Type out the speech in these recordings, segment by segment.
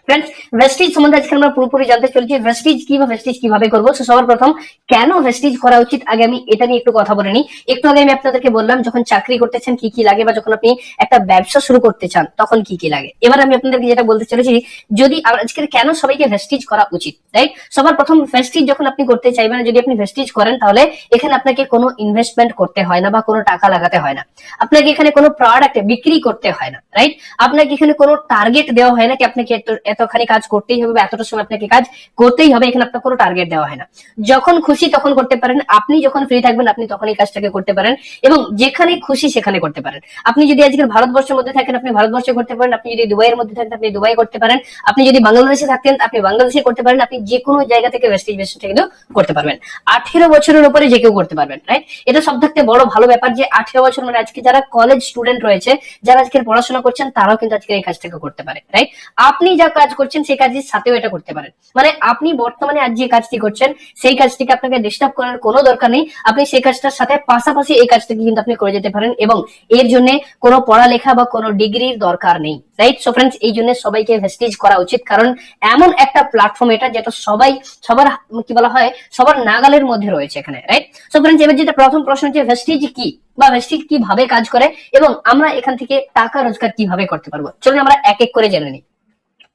Friends, Vestige সম্বন্ধে আজকে আমরা পুরোপুরি জানতে চলেছি। ভেস্টিজ কি বা ভেস্টিজ কিভাবে করবো। সবার প্রথম কেন ভেস্টিজ করা উচিত, আগে আমি এটা নিয়ে একটু কথা বলে নিই। একটু আগে আমি আপনাদেরকে বললাম যখন চাকরি করতেছেন কি কি লাগে, বা যখন আপনি একটা ব্যবসা শুরু করতে চান তখন কি কি লাগে। এবার আমি আপনাদেরকে যেটা বলতে চলেছি, যদি আজকে কেন সবাইকে ভেস্টিজ করা উচিত, রাইট। সবার প্রথম, ভেস্টিজ যখন আপনি করতে চাইবেন, যদি আপনি ভেস্টিজ করেন তাহলে এখানে আপনাকে কোনো ইনভেস্টমেন্ট করতে হয় না বা কোনো টাকা লাগাতে হয় না। আপনাকে এখানে কোনো প্রোডাক্ট বিক্রি করতে হয় না, রাইট। আপনাকে এখানে কোনো টার্গেট দেওয়া হয় না কি আপনাকে এতখানি কাজ করতেই হবে বা এতটা সময় আপনাকে কাজ করতেই হবে। এখানে আপনার কোনো টার্গেট দেওয়া হয় না। যখন খুশি তখন করতে পারেন, আপনি যখন ফ্রি থাকবেন আপনি তখন এই কাজটাকে করতে পারেন, এবং যেখানে খুশি সেখানে করতে পারেন। আপনি যদি আজকের ভারতবর্ষের মধ্যে থাকেন আপনি ভারতবর্ষে করতে পারেন, আপনি যদি দুবাইয়ের মধ্যে থাকেন আপনি দুবাই করতে পারেন, আপনি যদি বাংলাদেশে থাকেন আপনি বাংলাদেশে করতে পারেন, আপনি যে কোনো জায়গা থেকে ভেস্টিজ ব্যবসাটা কিন্তু করতে পারবেন। 18 বছরের উপরে যে কেউ করতে পারবেন, রাইট। এটা সব থাকতে বড় ভালো ব্যাপার যে 18 বছর মানে আজকে যারা কলেজ স্টুডেন্ট রয়েছে, যারা আজকের পড়াশোনা করছেন তারাও কিন্তু আজকে এই কাজটাকে করতে পারে, রাইট। আপনি যা কাজ করছেন সেই কাজের সাথেও এটা করতে পারেন। মানে আপনি বর্তমানে আজ যে কাজটি করছেন সেই কাজটিকে আপনাকে ডিস্টার্ব করার কোনো দরকার নেই। আপনি সেই কাজটার সাথে পাশাপাশি এই কাজটাকে কিন্তু আপনি করে যেতে পারেন, এবং এর জন্য কোনো পড়ালেখা বা কোনো ডিগ্রির দরকার নেই, রাইট। সো ফ্রেন্ডস, এই জন্য সবাইকে ভেস্টিজ করা উচিত, কারণ এমন একটা প্ল্যাটফর্ম এটা যেটা সবার কি বলা হয় সবার নাগালের মধ্যে রয়েছে এখানে, রাইট। সো ফ্রেন্ডস, এবার যেটা প্রথম প্রশ্ন যে ভেস্টিজ কি বা ভেস্টিজ কিভাবে কাজ করে এবং আমরা এখান থেকে টাকা রোজগার কিভাবে করতে পারবো, চলুন আমরা এক এক করে জেনে নিই।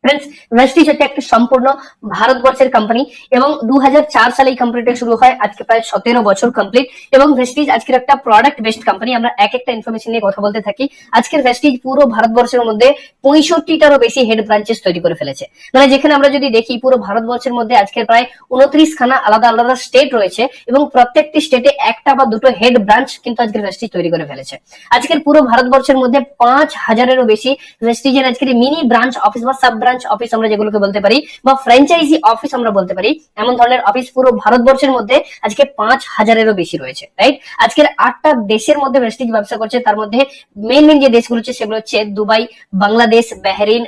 ফ্রেন্ডস, ভেস্টিজ হচ্ছে একটা সম্পূর্ণ ভারতবর্ষের কোম্পানি, এবং 2004 সালে এই কোম্পানিটা শুরু হয়, আজকে প্রায় 17 বছর কমপ্লিট। এবং ভেস্টিজ আজকের একটা প্রোডাক্ট বেসড কোম্পানি। আমরা এক একটা ইনফরমেশন নিয়ে কথা বলতে থাকি। আজকের ভেস্টিজ পুরো ভারতবর্ষের মধ্যে 65টারও বেশি হেড ব্রাঞ্চেস তৈরি করে ফেলেছে। মানে যেখানে আমরা যদি দেখি পুরো ভারতবর্ষের মধ্যে আজকের প্রায় 29খানা আলাদা আলাদা স্টেট রয়েছে, এবং প্রত্যেকটি স্টেটে একটা বা দুটো হেড ব্রাঞ্চ কিন্তু আজকের ভেস্টিজ তৈরি করে ফেলেছে। আজকের পুরো ভারতবর্ষের মধ্যে 5000-এরও বেশি ভেস্টিজের আজকের মিনি ব্রাঞ্চ অফিস বা সাব ব্রাঞ্চ অফিস আমরা যেগুলোকে বলতে পারি, বা ফ্র্যাঞ্চাইজি অফিস আমরা বলতে পারি, এমন ধরনের অফিস পুরো ভারতবর্ষের মধ্যে আজকে 5000-এরও বেশি রয়েছে, রাইট। আজকের 8টা দেশের মধ্যে ভেস্টিজ ব্যবসা করছে। তার মধ্যে মেন যে দেশগুলো হচ্ছে সেগুলো হচ্ছে Dubai, Bangladesh, Bahrain,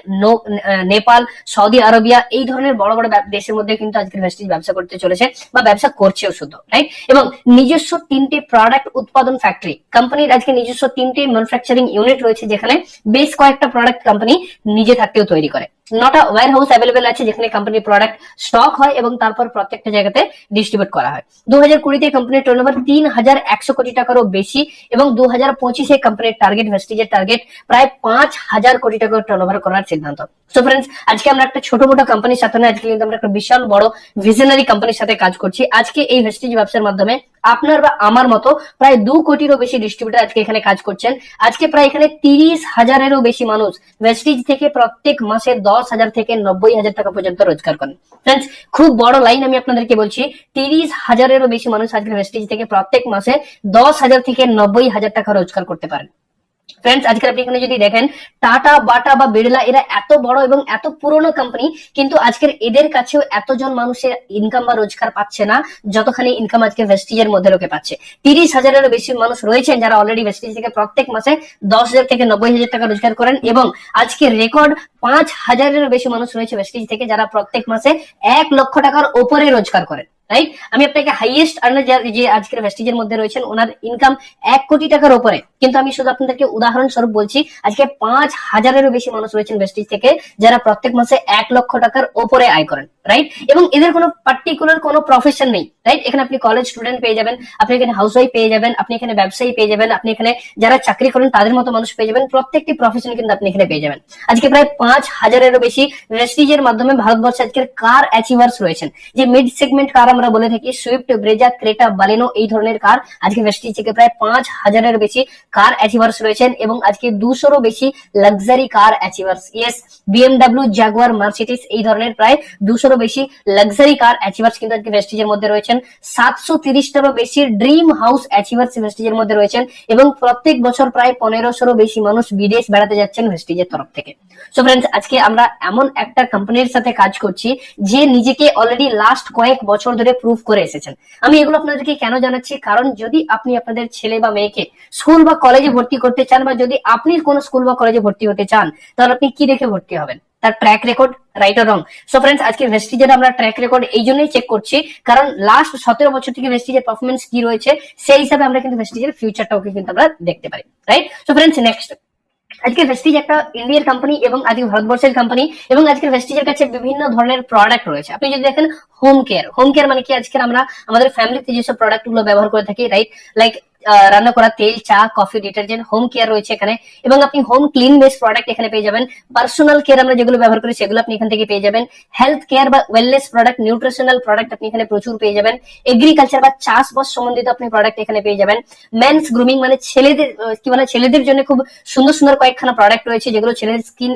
Nepal, Saudi Arabia, এই ধরনের বড় বড় দেশের মধ্যে কিন্তু আজকের ভেস্টিজ ব্যবসা করতে চলেছে বা ব্যবসা করছেও শুধু, রাইট। এবং নিজস্ব 3টে প্রোডাক্ট উৎপাদন ফ্যাক্টরি কোম্পানির আজকে নিজস্ব 3টে ম্যানুফ্যাকচারিং ইউনিট রয়েছে, যেখানে বেশ কয়েকটা প্রোডাক্ট কোম্পানি নিজে থাকতেও তৈরি করে। 9টা ওয়্যার হাউস অ্যাভেলেবেল আছে যেখানে কোম্পানির প্রোডাক্ট স্টক হয় এবং তারপর প্রত্যেকটা জায়গাতে ডিস্ট্রিবিউট করা হয়। 2020-তে কোম্পানির টার্নওভার 3100 কোটি টাকারও বেশি, এবং 2025-এ কোম্পানির টার্গেট, ভেস্টিজের টার্গেট প্রায় 5000 কোটি টাকার টার্নওভার করার সিদ্ধান্ত। সো ফ্রেন্ডস, আজকে আমরা একটা ছোট মোটো কোম্পানির সাথে না, আজকে কিন্তু আমরা একটা বিশাল বড় ভিশনারি কোম্পানির সাথে কাজ করছি। আজকে এই ভেস্টিজ ব্যবসার মাধ্যমে আপনার বা আমার মতো প্রায় 2 কোটিরও বেশি ডিস্ট্রিবিউটর আজকে এখানে কাজ করছেন। আজকে প্রায় এখানে 30,000-এরও বেশি মানুষ ভেস্টিজ থেকে প্রত্যেক মাসে 10,000 থেকে 90,000 টাকা পর্যন্ত রোজগার করেন। ফ্রেন্ডস, খুব বড় লাইন আমি আপনাদেরকে বলছি, 30,000-এরও বেশি মানুষ আজকে ভেস্টিজ থেকে প্রত্যেক মাসে 10,000 থেকে 90,000 টাকা রোজগার করতে পারেন। ফ্রেন্ডস, আজকে আপনি এখানে যদি দেখেন টাটা, বাটা বা বিড়লা, এরা এত বড় এবং এত পুরনো কোম্পানি, কিন্তু আজকের এদের কাছেও এতজন মানুষের ইনকাম বা রোজগার পাচ্ছে না যতখানি ইনকাম আজকে ভেস্টিজের মধ্যে লোকে পাচ্ছে। 30,000-এরও বেশি মানুষ রয়েছেন যারা অলরেডি ভেস্টিজ থেকে প্রত্যেক মাসে 10,000 থেকে 90,000 টাকা রোজগার করেন, এবং আজকে রেকর্ড 5,000-এরও বেশি মানুষ রয়েছে ভেস্টিজ থেকে যারা প্রত্যেক মাসে 1 লক্ষ টাকার ওপরে রোজগার করেন, রাইট। আমি আপনাকে হাইয়েস্ট আর্নার যে আজকের ভেস্টিজের মধ্যে রয়েছেন ওনার ইনকাম 1 কোটি টাকার উপরে, কিন্তু আমি শুধু আপনাদেরকে উদাহরণস্বরূপ বলছি আজকে 5,000-এরও বেশি মানুষ রয়েছেন ভেস্টিজ থেকে যারা প্রত্যেক মাসে 1 লক্ষ টাকার উপরে আয় করেন, রাইট। এবং এদের কোনো পার্টিকুলার কোনো প্রফেশন নেই, রাইট। এখানে আপনি কলেজ স্টুডেন্ট পেয়ে যাবেন, আপনি এখানে হাউসওয়াইফ পেয়ে যাবেন, আপনি এখানে ব্যবসায়ী পেয়ে যাবেন, আপনি এখানে যারা চাকরি করেন তাদের মতো মানুষ পেয়ে যাবেন, প্রত্যেকটি প্রফেশন কিন্তু আপনি এখানে পেয়ে যাবেন। আজকে প্রায় 5,000-এরও বেশি ভেস্টিজের মাধ্যমে ভারতবর্ষে আজকের কার অ্যাচিভার্স রয়েছেন। যে মিড সেগমেন্ট কার আমরা বলে থাকি, সুইফট, ব্রেজা, ক্রেটা, বালেনো, এই ধরনের কার আজকে ভেস্টিজ থেকে প্রায় 5,000-এর বেশি কার অ্যাচিভার্স রয়েছেন, এবং আজকে 200-রও বেশি luxury car achievers, yes, BMW, Jaguar, Mercedes, এই ধরনের প্রায় 200-রও বেশি লাক্সারি কার অ্যাচিভার্স কিন্তু আজকে ভেস্টিজের মধ্যে রয়েছেন। 730-টারও বেশি ড্রিম হাউস অ্যাচিভার্স ভেস্টিজের মধ্যে রয়েছেন, এবং প্রত্যেক বছর প্রায় 1500-রও বেশি মানুষ বিদেশ বেড়াতে যাচ্ছেন ভেস্টিজের তরফ থেকে। সো ফ্রেন্ডস, আজকে আমরা এমন একটা কোম্পানির সাথে কাজ করছি যে নিজেকে অলরেডি লাস্ট কয়েক বছর ধরে প্রুভ করে এসেছেন। আমি এগুলো আপনাদেরকে কেন জানাচ্ছি, কারণ যদি আপনি আপনাদের ছেলে বা মেয়েকে স্কুল বা কলেজে ভর্তি করতে চান, বা যদি আপনি কোনো স্কুল বা কলেজে ভর্তি হতে চান, তাহলে আপনি কি দেখে ভর্তি হবেন? তার track record, right or wrong? So friends, আজকে ভেস্টিজের আমরা ট্র্যাক রেকর্ড এই জন্যই চেক করছি কারণ লাস্ট 17 বছর থেকে ভেস্টিজের পারফরমেন্স কি রয়েছে সেই হিসাবে আমরা কিন্তু ভেস্টিজের ফিউচারটাও কিন্তু আমরা দেখতে পারি, রাইট। সো ফ্রেন্ডস, নেক্সট আজকে ভেস্টিজ একটা ইন্ডিয়ার কোম্পানি এবং আজকে ভারতবর্ষের কোম্পানি, এবং আজকে ভেস্টিজের কাছে বিভিন্ন ধরনের প্রোডাক্ট রয়েছে। আপনি যদি দেখেন হোম কেয়ার মানে কি, আজকে আমরা আমাদের ফ্যামিলিতে যেসব প্রোডাক্ট গুলো ব্যবহার করে থাকি, রাইট, লাইক রান্না করা তেল, চা, কফি, ডিটারজেন্ট, হোম কেয়ার রয়েছে এখানে। এবং আপনি হোম ক্লিন বেস প্রোডাক্ট এখানে পেয়ে যাবেন। পার্সোনাল কেয়ার আমরা যেগুলো ব্যবহার করি সেগুলো আপনি এখান থেকে পেয়ে যাবেন। হেলথ কেয়ার বা ওয়েলনেস প্রোডাক্ট, নিউট্রিশনাল প্রোডাক্ট আপনি এখানে প্রচুর পেয়ে যাবেন। এগ্রিকালচার বা চাষবাস সম্বন্ধিত আপনি প্রোডাক্ট এখানে পেয়ে যাবেন। মেন্স গ্রুমিং মানে ছেলেদের কি বলে, ছেলেদের জন্য খুব সুন্দর সুন্দর কয়েকখানা প্রোডাক্ট রয়েছে যেগুলো ছেলেদের স্কিন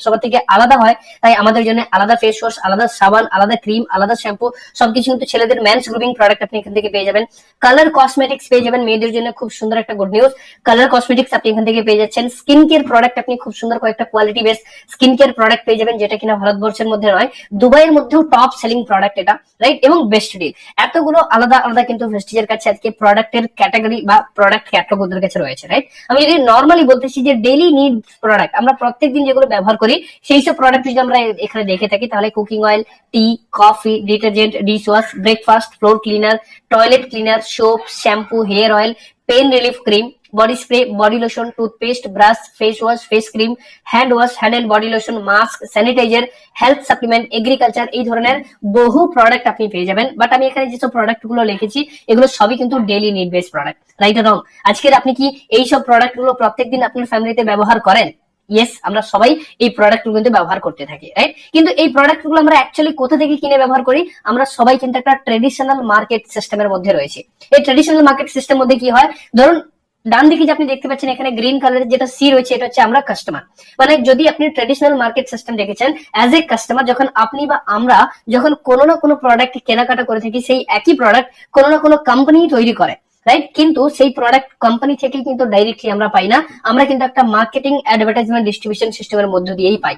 সবার থেকে আলাদা হয়, তাই আমাদের জন্য আলাদা ফেস ওয়াশ, আলাদা সাবান, আলাদা ক্রিম, আলাদা শ্যাম্পু, সবকিছু কিন্তু ছেলেদের মেন্স গ্রুমিং প্রোডাক্ট আপনি এখান থেকে পেয়ে যাবেন। কালার কসমেটিক্স পেয়ে যাবেন, মেয়েদের জন্য খুব সুন্দর একটা গুড নিউজ, কালার কসমেটিক্স আপনি এখান থেকে পেয়ে যাচ্ছেন। স্কিন কেয়ার প্রোডাক্ট আপনি খুব সুন্দর কয়েকটা quality base skin care product পেয়ে যাবেন, যেটা কিনা ভারতবর্ষের মধ্যে নয়, দুবাইয়ের মধ্যেও টপ সেলিং প্রোডাক্ট এটা, রাইট, এবং বেস্ট ডিল। এতগুলো আলাদা আলাদা কিন্তু ভেস্টিজের কাছে আজকে প্রোডাক্টের ক্যাটাগরি বা প্রোডাক্ট ক্যাটালগ ওদের কাছে রয়েছে, রাইট। আমি যদি নর্মালি বলতেছি যে ডেইলি নিড প্রোডাক্ট, আমরা প্রত্যেকদিন যেগুলো ব্যবহার করি সেই সব প্রোডাক্ট যদি আমরা এখানে দেখে থাকি, তাহলে cooking oil, tea, coffee, detergent, dish wash, breakfast, floor cleaner, toilet cleaner, soap, shampoo, hair oil, pain relief cream, body spray, body lotion, toothpaste, brush, face wash, face cream, hand wash, hand and body lotion, mask, sanitizer, health supplement, agriculture, এই ধরনের বহু product আপনি পেয়ে যাবেন। But আমি এখানে যেসব product গুলো লিখেছি এগুলো সবই কিন্তু daily need base product, right রং। আজকের আপনি কি এইসব প্রোডাক্ট গুলো প্রত্যেকদিন আপনার ফ্যামিলিতে ব্যবহার করেন? ইয়েস, আমরা সবাই এই প্রোডাক্ট গুলো কিন্তু ব্যবহার করতে থাকি, রাইট। কিন্তু এই প্রোডাক্ট গুলো আমরা অ্যাকচুয়ালি কোথা থেকে কিনে ব্যবহার করি? আমরা সবাই কিন্তু একটা ট্রেডিশনাল মার্কেট সিস্টেমের মধ্যে রয়েছে। এই ট্রেডিশনাল মার্কেট সিস্টেম মধ্যে কি হয়, ধরুন ডান দিকে যে আপনি দেখতে পাচ্ছেন এখানে গ্রিন কালারের যেটা সি রয়েছে, এটা হচ্ছে আমরা কাস্টমার। মানে যদি আপনি ট্রেডিশনাল মার্কেট সিস্টেম দেখেছেন, অ্যাজ এ কাস্টমার যখন আপনি বা আমরা যখন কোনো না কোনো প্রোডাক্ট কেনাকাটা করে থাকি, সেই একই প্রোডাক্ট কোনো না কোনো কোম্পানি তৈরি করে, রাইট। কিন্তু সেই প্রোডাক্ট কোম্পানি থেকে কিন্তু ডাইরেক্টলি আমরা পাই না, আমরা কিন্তু একটা মার্কেটিং, অ্যাডভার্টাইজমেন্ট, ডিস্ট্রিবিউশন সিস্টেমের মধ্য দিয়েই পাই।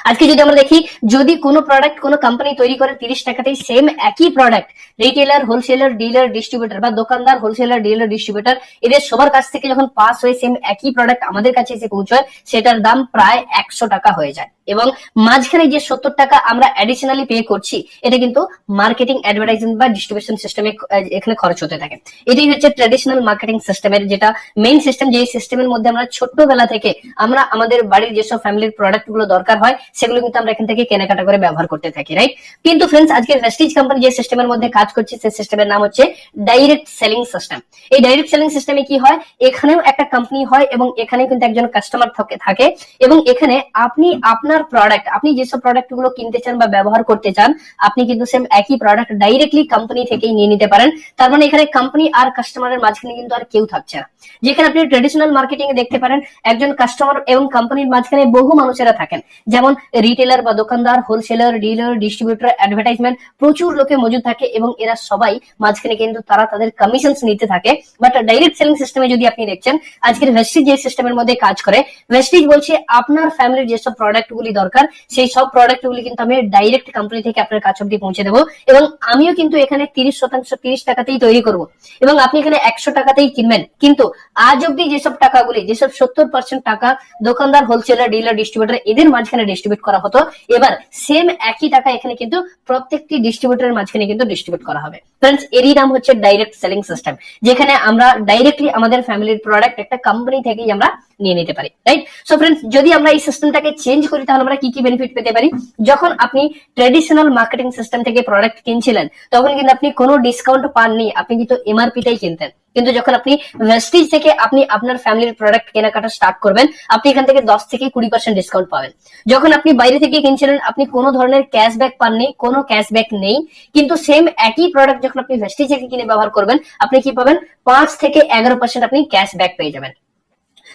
আজকে যদি আমরা দেখি, যদি কোনো প্রোডাক্ট কোনো কোম্পানি তৈরি করে 30 টাকাতেই, সেম একই product retailer, wholesaler, dealer, distributor বা দোকানদার, হোলসেলার, ডিলার, ডিস্ট্রিবিউটর, এদের সবার কাছ থেকে যখন পাস হয়ে সেম একই প্রোডাক্ট আমাদের কাছে এসে পৌঁছায়, সেটার দাম প্রায় 100 টাকা হয়ে যায়। এবং মাঝখানে যে 70 টাকা আমরা অ্যাডিশনালি পে করছি, এটা কিন্তু মার্কেটিং, অ্যাডভার্টাইজিং বা ডিস্ট্রিবিউশন সিস্টেমে এখানে খরচ হতে থাকে। এটাই হচ্ছে ট্র্যাডিশনাল মার্কেটিং সিস্টেমের যেটা মেইন সিস্টেম, যে সিস্টেমের মধ্যে আমরা ছোট্টবেলা থেকে আমরা আমাদের বাড়ির যেসব ফ্যামিলির প্রোডাক্ট গুলো দরকার হয় সেগুলো কিন্তু আমরা এখান থেকে কেনাকাটা করে ব্যবহার করতে থাকি, রাইট। কিন্তু ফ্রেন্ডস, আজকে ভেস্টিজ কোম্পানি যে সিস্টেমের মধ্যে কাজ করছে সেই সিস্টেমের নাম হচ্ছে ডাইরেক্ট সেলিং সিস্টেম। এই ডাইরেক্ট সেলিং সিস্টেমে কি হয়, এখানেও একটা কোম্পানি হয় এবং এখানে কিন্তু একজন কাস্টমার থাকে, এবং এখানে আপনি আপনার প্রোডাক্ট, আপনি যেসব প্রোডাক্ট গুলো কিনতে চান বা ব্যবহার করতে চান, আপনি কিন্তু সেম একই প্রোডাক্ট ডাইরেক্টলি কোম্পানি থেকেই নিয়ে নিতে পারেন। তার মানে এখানে কোম্পানি আর কাস্টমারের মাঝখানে কিন্তু আর কেউ থাকছে না। যেখানে আপনি ট্রেডিশনাল মার্কেটিং এ দেখতে পারেন একজন কাস্টমার এবং কোম্পানির মাঝখানে বহু মানুষেরা থাকেন, যেমন রিটেলার বা দোকানদার, হোলসেলার, ডিলার, ডিস্ট্রিবিউটর, অ্যাডভার্টাইজমেন্ট, প্রচুর লোকে মজুদ থাকে এবং এরা সবাই মাঝখানে কিন্তু তারা তাদের কমিশন নিতে থাকে। বাট ডাইরেক্ট সেলিং সিস্টেমে যদি আপনি দেখছেন, আজকের ভেস্টিজ যে সিস্টেমের মধ্যে কাজ করে, ভেস্টিজ বলছে আপনার ফ্যামিলির যেসব প্রোডাক্ট গুলি দরকার সেই সব প্রোডাক্ট গুলি কিন্তু আমি ডাইরেক্ট কোম্পানি থেকে আপনার কাছে অব্দি পৌঁছে দেবো, এবং আমিও কিন্তু এখানে 30% 30 টাকাতেই তৈরি করব, এবং আপনি এখানে 100 টাকাতেই কিনবেন। কিন্তু আজ অব্দি যেসব টাকাগুলি, যেসব 70% টাকা দোকানদার, হোলসেলার, ডিলার, ডিস্ট্রিবিউটর এদের মাঝখানে ডিস্ট্রিবিউট করা হতো, এবার সেম একই টাকা এখানে কিন্তু প্রত্যেকটি ডিস্ট্রিবিউটরের মাঝখানে কিন্তু ডিস্ট্রিবিউট করা হবে। ফ্রেন্ডস, এরই নাম হচ্ছে ডাইরেক্ট সেলিং সিস্টেম, যেখানে আমরা ডাইরেক্টলি আমাদের ফ্যামিলির প্রোডাক্ট একটা কোম্পানি থেকেই আমরা নিয়ে নিতে পারি, রাইট। সো ফ্রেন্ডস, যদি আমরা এই সিস্টেমটাকে চেঞ্জ করি তাহলে আমরা কি কি বেনিফিট পেতে পারি? যখন আপনি ট্রেডিশনাল মার্কেটিং সিস্টেম থেকে প্রোডাক্ট কিনছিলেন তখন কিন্তু আপনি কোনো ডিসকাউন্ট পাননি, আপনি কিন্তু এমআরপি টাই কিনতেন। কিন্তু যখন আপনি ভেস্টিজ থেকে আপনি আপনার ফ্যামিলির প্রোডাক্ট কেনাকাটা স্টার্ট করবেন, আপনি এখান থেকে 10 থেকে 20% ডিসকাউন্ট পাবেন। যখন আপনি বাইরে থেকে কিনছিলেন আপনি কোনো ধরনের ক্যাশব্যাক পাননি, কোনো ক্যাশব্যাক নেই। কিন্তু সেম একই প্রোডাক্ট যখন আপনি ভেস্টিজ থেকে কিনে ব্যবহার করবেন, আপনি কি পাবেন? 5 থেকে 11% আপনি ক্যাশব্যাক পেয়ে যাবেন।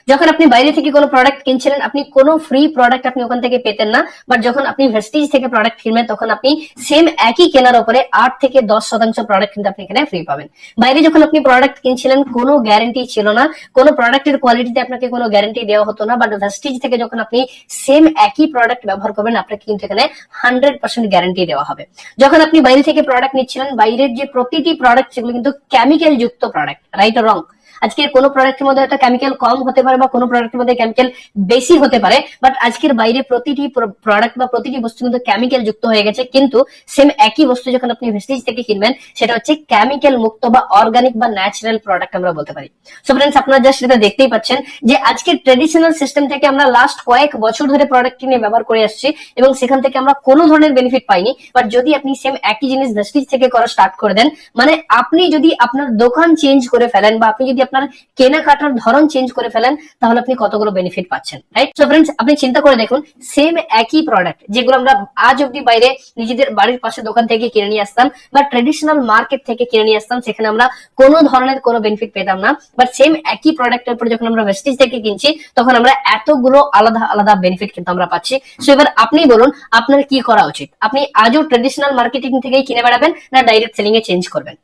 যখন আপনি বাইরে থেকে কোনো প্রোডাক্ট কিনছিলেন আপনি কোনো ফ্রি প্রোডাক্ট আপনি ওখান থেকে পেতেন না, বাট যখন আপনি ভেস্টিজ থেকে প্রোডাক্ট কিনবেন তখন আপনি সেম একই কেনার উপরে 8 থেকে 10% প্রোডাক্ট কিন্তু আপনি এখানে ফ্রি পাবেন। বাইরে যখন আপনি প্রোডাক্ট কিনছিলেন কোনো গ্যারান্টি ছিল না, কোনো প্রোডাক্টের কোয়ালিটিতে আপনাকে কোনো গ্যারান্টি দেওয়া হতো না, বাট ভেস্টিজ থেকে যখন আপনি সেম একই প্রোডাক্ট ব্যবহার করবেন আপনাকে কিন্তু এখানে 100% গ্যারান্টি দেওয়া হবে। যখন আপনি বাইরে থেকে প্রোডাক্ট নিচ্ছিলেন, বাইরের যে প্রতিটি প্রোডাক্ট সেগুলো কিন্তু কেমিক্যাল যুক্ত প্রোডাক্ট, রাইট অর রং? আজকের কোনো প্রোডাক্টের মধ্যে হয়তো কেমিক্যাল কম হতে পারে বা কোনো প্রোডাক্টের মধ্যে কেমিক্যাল বেশি হতে পারে, বাট আজকের বাইরে প্রতিটি প্রোডাক্ট বা প্রতিটি বস্তুর মধ্যে কেমিক্যাল যুক্ত হয়ে গেছে, কিন্তু সেম একই বস্তু যখন আপনি ভেস্টিজ থেকে কিনবেন সেটা হচ্ছে কেমিক্যাল মুক্ত বা অর্গানিক বা ন্যাচারাল প্রোডাক্ট আমরা বলতে পারি। সো ফ্রেন্ডস, আপনারা জাস্ট সেটা দেখতেই পাচ্ছেন যে আজকের ট্রেডিশনাল সিস্টেম থেকে আমরা লাস্ট কয়েক বছর ধরে প্রোডাক্ট কিনে ব্যবহার করে আসছি এবং সেখান থেকে আমরা কোনো ধরনের বেনিফিট পাইনি। বাট যদি আপনি সেম একই জিনিস ভেস্টিজ থেকে করা স্টার্ট করে দেন, মানে আপনি যদি আপনার দোকান চেঞ্জ করে ফেলেন বা আপনি যদি আপনার কেনাকাটার ধরন চেঞ্জ করে ফেলেন, তাহলে আপনি কতগুলো বেনিফিট পাচ্ছেন, রাইট? সো ফ্রেন্ডস, আপনি চিন্তা করে দেখুন, সেম একই প্রোডাক্ট যেগুলো আমরা আজ অব্দি বাইরে নিজেদের বাড়ির পাশে দোকান থেকে কিনে নিয়ে আসতাম বা ট্রেডিশনাল মার্কেট থেকে কিনে নিয়ে আসতাম, সেখানে আমরা কোনো ধরনের কোনো বেনিফিট পেতাম না। বাট সেম একই প্রোডাক্টের উপর যখন আমরা ভেস্টিজ থেকে কিনছি, তখন আমরা এতগুলো আলাদা আলাদা বেনিফিট কিন্তু আমরা পাচ্ছি। সো এবার আপনি বলুন, আপনার কি করা উচিত? আপনি আজও ট্রেডিশনাল মার্কেটিং থেকেই কিনে বেড়াবেন না ডাইরেক্ট সেলিং এ চেঞ্জ করবেন?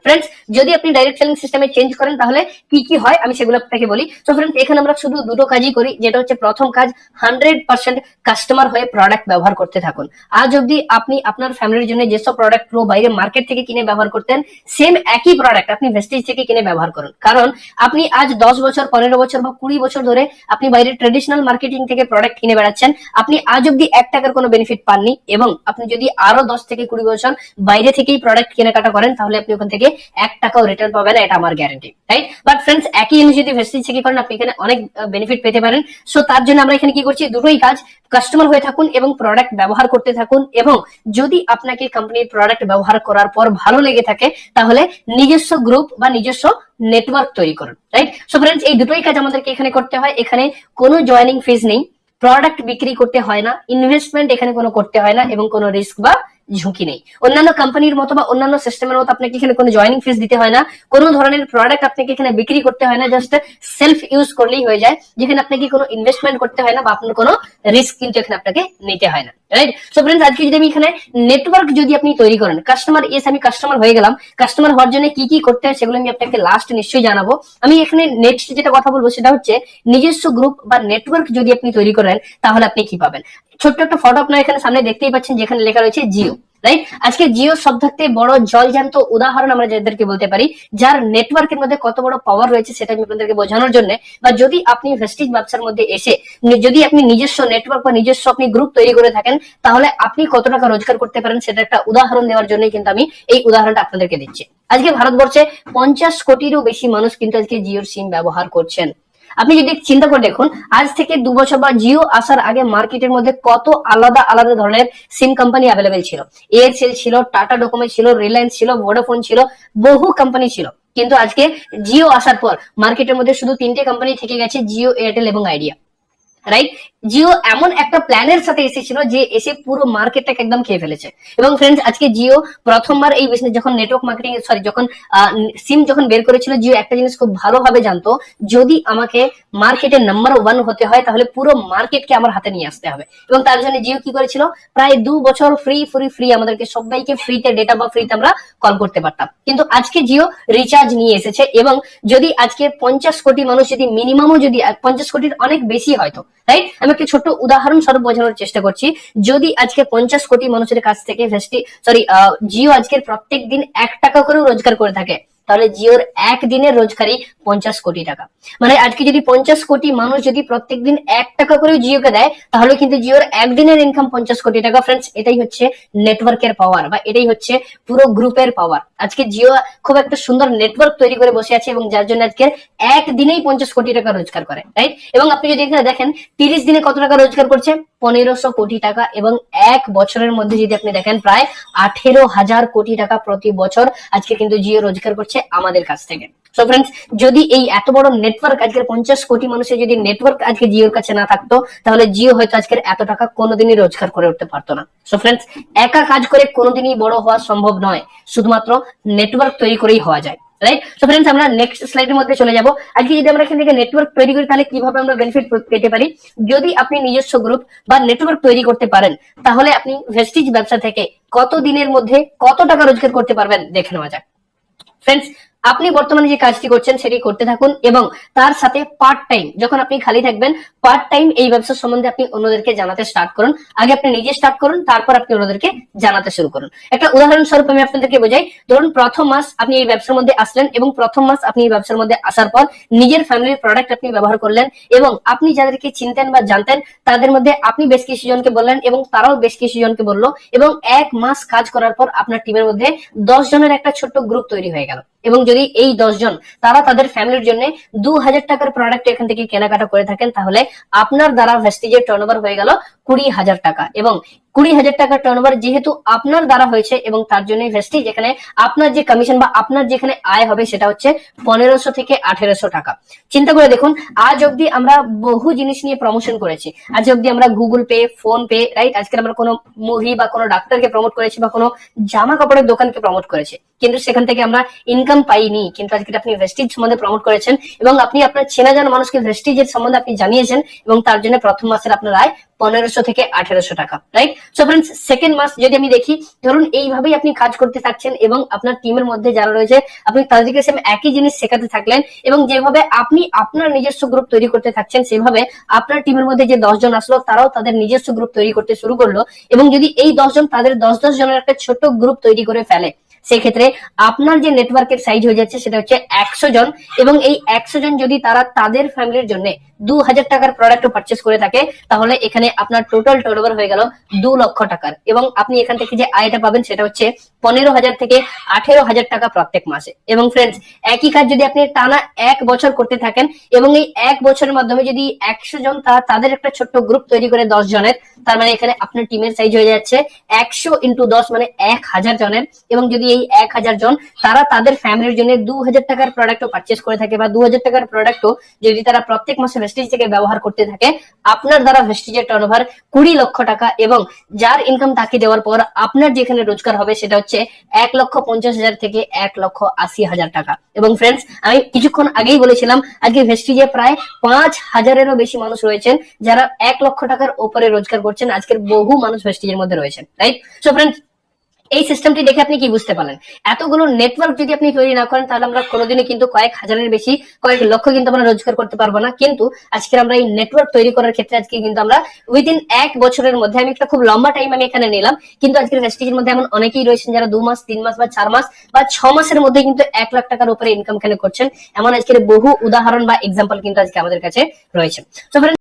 ফ্রেন্ডস, যদি আপনি ডাইরেক্ট সেলিং সিস্টেমে চেঞ্জ করেন তাহলে কি কি হয় আমি সেগুলো আপনাকে বলি। তো ফ্রেন্ডস, এখানে আমরা শুধু দুটো কাজই করি, যেটা হচ্ছে প্রথম কাজ 100% কাস্টমার হয়ে প্রোডাক্ট ব্যবহার করতে থাকুন। আজ অব্দি আপনি আপনার ফ্যামিলির জন্য যেসব প্রোডাক্ট গুলো বাইরে মার্কেট থেকে কিনে ব্যবহার করতেন, সেম একই প্রোডাক্ট আপনি ভেস্টিজ থেকে কিনে ব্যবহার করুন। কারণ আপনি আজ 10 বছর, 15 বছর বা 20 বছর ধরে আপনি বাইরে ট্রেডিশনাল মার্কেটিং থেকে প্রোডাক্ট কিনে বেড়াচ্ছেন, আপনি আজ অব্দি 1 টাকার কোনো বেনিফিট পাননি। এবং আপনি যদি আরো 10 থেকে 20 বছর বাইরে থেকেই প্রোডাক্ট কেনাকাটা করেন, তাহলে আপনি ওখান থেকে 1 টাকাও রিটার্ন পাবেন না, এটা আমার গ্যারান্টি, রাইট? বাট ফ্রেন্ডস, একই জিনিস যদি ভেস্টিজ থেকে করেন, আপনি এখানে অনেক বেনিফিট পেতে পারেন। সো তার জন্য আমরা এখানে কি করছি, দুটোই কাজ, কাস্টমার হয়ে থাকুন এবং প্রোডাক্ট ব্যবহার করতে থাকুন। এবং যদি আপনাকে কোম্পানির প্রোডাক্ট ব্যবহার করার পর ভালো লেগে থাকে, তাহলে নিজস্ব গ্রুপ বা নিজস্ব নেটওয়ার্ক তৈরি করুন, রাইট? সো ফ্রেন্ডস, এই দুটোই কাজ আমাদেরকে এখানে করতে হয়। এখানে কোনো জয়েনিং ফিজ নেই, প্রোডাক্ট বিক্রি করতে হয় না, ইনভেস্টমেন্ট এখানে কোনো করতে হয় না, এবং কোনো রিস্ক বা ঝুঁকি নেই। অন্যান্য কোম্পানির মতো বা অন্যান্য সিস্টেমের মতো আপনাকে এখানে কোনো জয়েনিং ফিস দিতে হয় না, কোনো ধরনের প্রোডাক্ট আপনাকে এখানে বিক্রি করতে হয় না, জাস্ট সেলফ ইউজ করলেই হয়ে যায়, যেখানে আপনাকে কোনো ইনভেস্টমেন্ট করতে হয় না বা আপনার কোনো রিস্ক কিন্তু এখানে আপনাকে নিতে হয় না, রাইট? সো ফ্রেন্ডস, আজকে যদি আমি এখানে নেটওয়ার্ক যদি আপনি তৈরি করেন, কাস্টমার, এস আমি কাস্টমার হয়ে গেলাম, কাস্টমার হওয়ার জন্য কি কি করতে হয় সেগুলো আমি আপনাকে লাস্ট নিশ্চয়ই জানাবো। আমি এখানে নেক্সট যেটা কথা বলবো সেটা হচ্ছে নিজস্ব গ্রুপ বা নেটওয়ার্ক যদি আপনি তৈরি করেন, তাহলে আপনি কি পাবেন। ছোট্ট একটা ফটো আপনার এখানে সামনে দেখতেই পাচ্ছেন, যেখানে লেখা রয়েছে জিও, রাইট? আজকে জিও সব থাকতে বড় জলজান্ত উদাহরণ আমরা যাদেরকে বলতে পারি, যার নেটওয়ার্কের মধ্যে কত বড় পাওয়ার রয়েছে সেটা আমি আপনাদেরকে বোঝানোর জন্য, বা যদি আপনি ভেস্টিজ ব্যবসার মধ্যে এসে যদি আপনি নিজস্ব নেটওয়ার্ক বা নিজস্ব আপনি গ্রুপ তৈরি করে থাকেন, তাহলে আপনি কত টাকা রোজগার করতে পারেন সেটা একটা উদাহরণ দেওয়ার জন্যই কিন্তু আমি এই উদাহরণটা আপনাদেরকে দিচ্ছি। আজকে ভারতবর্ষে 50 কোটিরও বেশি মানুষ কিন্তু আজকে জিওর সিম ব্যবহার করছেন। আপনি যদি চিন্তা করে দেখুন, আজ থেকে 2 বছর বা জিও আসার আগে মার্কেটের মধ্যে কত আলাদা আলাদা ধরনের সিম কোম্পানি অ্যাভেলেবেল ছিল। এয়ারসেল ছিল, টাটা ডোকোমো ছিল, রিলায়েন্স ছিল, ভোডাফোন ছিল, বহু কোম্পানি ছিল। কিন্তু আজকে জিও আসার পর মার্কেটের মধ্যে শুধু 3টে কোম্পানি থেকে গেছে, জিও, এয়ারটেল এবং আইডিয়া, রাইট? জিও এমন একটা প্ল্যানের সাথে এসেছিল যে এসে পুরো মার্কেটটাকে একদম খেয়ে ফেলেছে। এবং ফ্রেন্ডস, আজকে জিও প্রথমবার এই বিজনেস যখন নেটওয়ার্ক মার্কেটিং যখন সিম যখন বের করেছিল, জিও একটা জিনিস খুব ভালোভাবে জানতো, যদি আমাকে মার্কেটে নাম্বার 1 হতে হয় তাহলে পুরো মার্কেটকে আমার হাতে নিয়ে আসতে হবে। এবং তার জন্য জিও কি করেছিল, প্রায় 2 বছর ফ্রি আমাদেরকে সবাইকে ফ্রিতে ডেটা বা ফ্রিতে আমরা কল করতে পারতাম। কিন্তু আজকে জিও রিচার্জ নিয়ে এসেছে, এবং যদি আজকে 50 কোটি মানুষ যদি মিনিমামও যদি 50 কোটির অনেক বেশি হয়তো, রাইট? আমি একটা ছোট্ট উদাহরণ স্বরূপ বোঝানোর চেষ্টা করছি। যদি আজকে 50 কোটি মানুষের কাছ থেকে জিও আজকের প্রত্যেক দিন 1 টাকা করেও রোজগার করে থাকে, তাহলে জিওর একদিনের রোজগারই 50 কোটি টাকা। মানে আজকে যদি 50 কোটি মানুষ যদি প্রত্যেকদিন 1 টাকা করে জিওকে দেয়, তাহলে কিন্তু জিওর একদিনের ইনকাম 50 কোটি টাকা। ফ্রেন্ডস, এটাই হচ্ছে নেটওয়ার্কের পাওয়ার, বা এটাই হচ্ছে পুরো গ্রুপের পাওয়ার। আজকে জিও খুব একটা সুন্দর নেটওয়ার্ক তৈরি করে বসে আছে, এবং যার জন্য আজকের একদিনেই 50 কোটি টাকা রোজগার করে, রাইট? এবং আপনি যদি এখানে দেখেন 30 দিনে কত টাকা রোজগার করছে, 1500 কোটি টাকা। এবং 1 বছরের মধ্যে যদি আপনি দেখেন, প্রায় 18,000 কোটি টাকা প্রতি বছর আজকে কিন্তু জিও রোজগার করছে আমাদের কাছ থেকে। সো ফ্রেন্ডস, যদি এই এত বড় নেটওয়ার্ক, আজকের 50 কোটি মানুষের যদি নেটওয়ার্ক আজকে জিওর কাছে না থাকতো, তাহলে জিও হয়তো আজকের এত টাকা কোনোদিনই রোজগার করে উঠতে পারতো না। সো ফ্রেন্ডস, একা কাজ করে কোনোদিনই বড় হওয়া সম্ভব নয়, শুধুমাত্র নেটওয়ার্ক তৈরি করেই হওয়া যায়, রাইট? সো ফ্রেন্ডস, আমরা নেক্সট স্লাইডের মধ্যে চলে যাব। আজকে যদি আমরা এখান থেকে নেটওয়ার্ক তৈরি করি, তাহলে কিভাবে আমরা বেনিফিট পেতে পারি। যদি আপনি নিজস্ব গ্রুপ বা নেটওয়ার্ক তৈরি করতে পারেন, তাহলে আপনি ভেস্টিজ ব্যবসা থেকে কত দিনের মধ্যে কত টাকা রোজগার করতে পারবেন দেখে নেওয়া যাক। ফ্রেন্ডস, আপনি বর্তমানে যে কাজটি করছেন সেটি করতে থাকুন এবং তার সাথে পার্ট টাইম যখন আপনি খালি থাকবেন পার্ট টাইম এই ব্যবসা সম্বন্ধে আপনি অন্যদেরকে জানাতে স্টার্ট করুন। আগে আপনি নিজে স্টার্ট করুন, তারপর আপনি অন্যদেরকে জানাতে শুরু করুন। একটা উদাহরণস্বরূপ আমি আপনাদেরকে বোঝাই। ধরুন প্রথম মাস আপনি এই ব্যবসার মধ্যে আসলেন এবং প্রথম মাস আপনি এই ব্যবসার মধ্যে আসার পর নিজের ফ্যামিলির প্রোডাক্ট আপনি ব্যবহার করলেন এবং আপনি যাদেরকে চিনতেন বা জানতেন তাদের মধ্যে আপনি বেশ কিছু জনকে বললেন এবং তারাও বেশ কিছু জনকে বললো এবং 1 মাস কাজ করার পর আপনার টিমের মধ্যে 10 জনের একটা ছোট্ট গ্রুপ তৈরি হয়ে গেল। এবং যদি এই 10 জন তারা তাদের ফ্যামিলির জন্য 2000 টাকার প্রোডাক্ট এখান থেকে কেনাকাটা করে থাকেন, তাহলে আপনার দ্বারা ভেস্টিজের টার্নওভার হয়ে গেল 20,000 টাকা। এবং 20,000 টাকার টার্নওভার যেহেতু আপনার দ্বারা হয়েছে এবং তার জন্য ভেস্টিজ এখানে আপনার যে কমিশন বা আপনার যেখানে আয় হবে সেটা হচ্ছে 1500 থেকে 1800 টাকা। চিন্তা করে দেখুন, আজ অব্দি আমরা বহু জিনিস নিয়ে প্রমোশন করেছি। আজ অব্দি আমরা Google pay, phone pay, right, আজকে আমরা কোনো মুভি বা কোনো ডাক্তারকে প্রমোট করেছি বা কোনো জামা কাপড়ের দোকানকে প্রমোট করেছি, কিন্তু সেখান থেকে আমরা ইনকাম পাইনি। কিন্তু আজকে আপনি ভেস্টিজ সম্বন্ধে প্রমোট করেছেন এবং আপনি আপনার চেনা জানা মানুষকে ভেস্টিজের সম্বন্ধে আপনি জানিয়েছেন এবং তার জন্য প্রথম মাসের আপনার আয় 1500 থেকে 1800 টাকা, রাইট। সো ফ্রেন্ডস, সেকেন্ড মাস যদি আমি দেখি, ধরুন এইভাবেই আপনি কাজ করতে থাকছেন এবং আপনার টিমের মধ্যে যারা রয়েছে আপনি তাদেরকে সেম একই জিনিস শেখাতে থাকলেন এবং যেভাবে আপনি আপনার নিজস্ব গ্রুপ তৈরি করতে থাকছেন সেভাবে আপনার টিমের মধ্যে যে 10 জন আসলো তারাও তাদের নিজস্ব গ্রুপ তৈরি করতে শুরু করলো। এবং যদি এই 10 জন তাদের 10 জনের একটা ছোট গ্রুপ তৈরি করে ফেলে, সেক্ষেত্রে আপনার যে নেটওয়ার্কের সাইজ হয়ে যাচ্ছে সেটা হচ্ছে 100 জন। এবং এই 100 জন যদি তারা তাদের ফ্যামিলির জন্য 2000 টাকার প্রোডাক্ট পারচেস করে থাকে, তাহলে এখানে আপনার টোটাল টার্নওভার হয়ে গেল 2 লক্ষ টাকার। এবং আপনি এখান থেকে যে আয়টা পাবেন সেটা হচ্ছে 15,000 থেকে 18,000 টাকা প্রত্যেক মাসে। এবং ফ্রেন্ডস, একই কাজ যদি আপনি টানা 1 বছর করতে থাকেন এবং এই 1 বছরের মাধ্যমে যদি 100 জন তাদের একটা ছোট্ট গ্রুপ তৈরি করে 10 জনের, তার মানে এখানে আপনার টিমের সাইজ হয়ে যাচ্ছে 100 ইন্টু 10 মানে 1000 জনের। এবং যদি এই 1000 জন তারা তাদের ফ্যামিলির জন্য 2000 টাকার প্রোডাক্ট পারচেস করে থাকে বা 2000 টাকার প্রোডাক্ট যদি তারা প্রত্যেক মাসে ভেস্টিজ থেকে ব্যবহার করতে থাকে, আপনার দ্বারা ভেস্টিজের টার্নওভার 20 লক্ষ টাকা। এবং যার ইনকাম তাকে দেওয়ার পর আপনার যেখানে রোজগার হবে সেটা হচ্ছে 1,50,000 থেকে 1,80,000 টাকা। এবং ফ্রেন্ডস, আমি কিছুক্ষণ আগেই বলেছিলাম আজকে ভেস্টিজে প্রায় 5,000-এরও বেশি মানুষ রয়েছেন যারা 1 লক্ষ টাকার উপরে রোজগার করছেন। আজকের বহু মানুষ ভেস্টিজের মধ্যে রয়েছেন, রাইট। সো ফ্রেন্ডস, এই সিস্টেমটি দেখে আপনি কি বুঝতে পারলেন? এতগুলো নেটওয়ার্ক যদি আপনি তৈরি না করেন তাহলে আমরা কোনোদিনই কিন্তু কয়েক হাজারের বেশি, কয়েক লক্ষ কিন্তু আমরা রোজগার করতে পারবো না। কিন্তু আজকে আমরা এই নেটওয়ার্ক তৈরি করার ক্ষেত্রে আজকে কিন্তু আমরা উইদিন 1 বছরের মধ্যে, আমি একটা খুব লম্বা টাইম আমি এখানে নিলাম, কিন্তু আজকের ভেস্টিজের মধ্যে এমন অনেকেই রয়েছেন যারা 2 মাস, 3 মাস বা 4 মাস বা 6 মাসের মধ্যে কিন্তু 1 লাখ টাকার উপরে ইনকাম এখানে করছেন। এমন আজকের বহু উদাহরণ বা এক্সাম্পল কিন্তু আজকে আমাদের কাছে রয়েছে। তো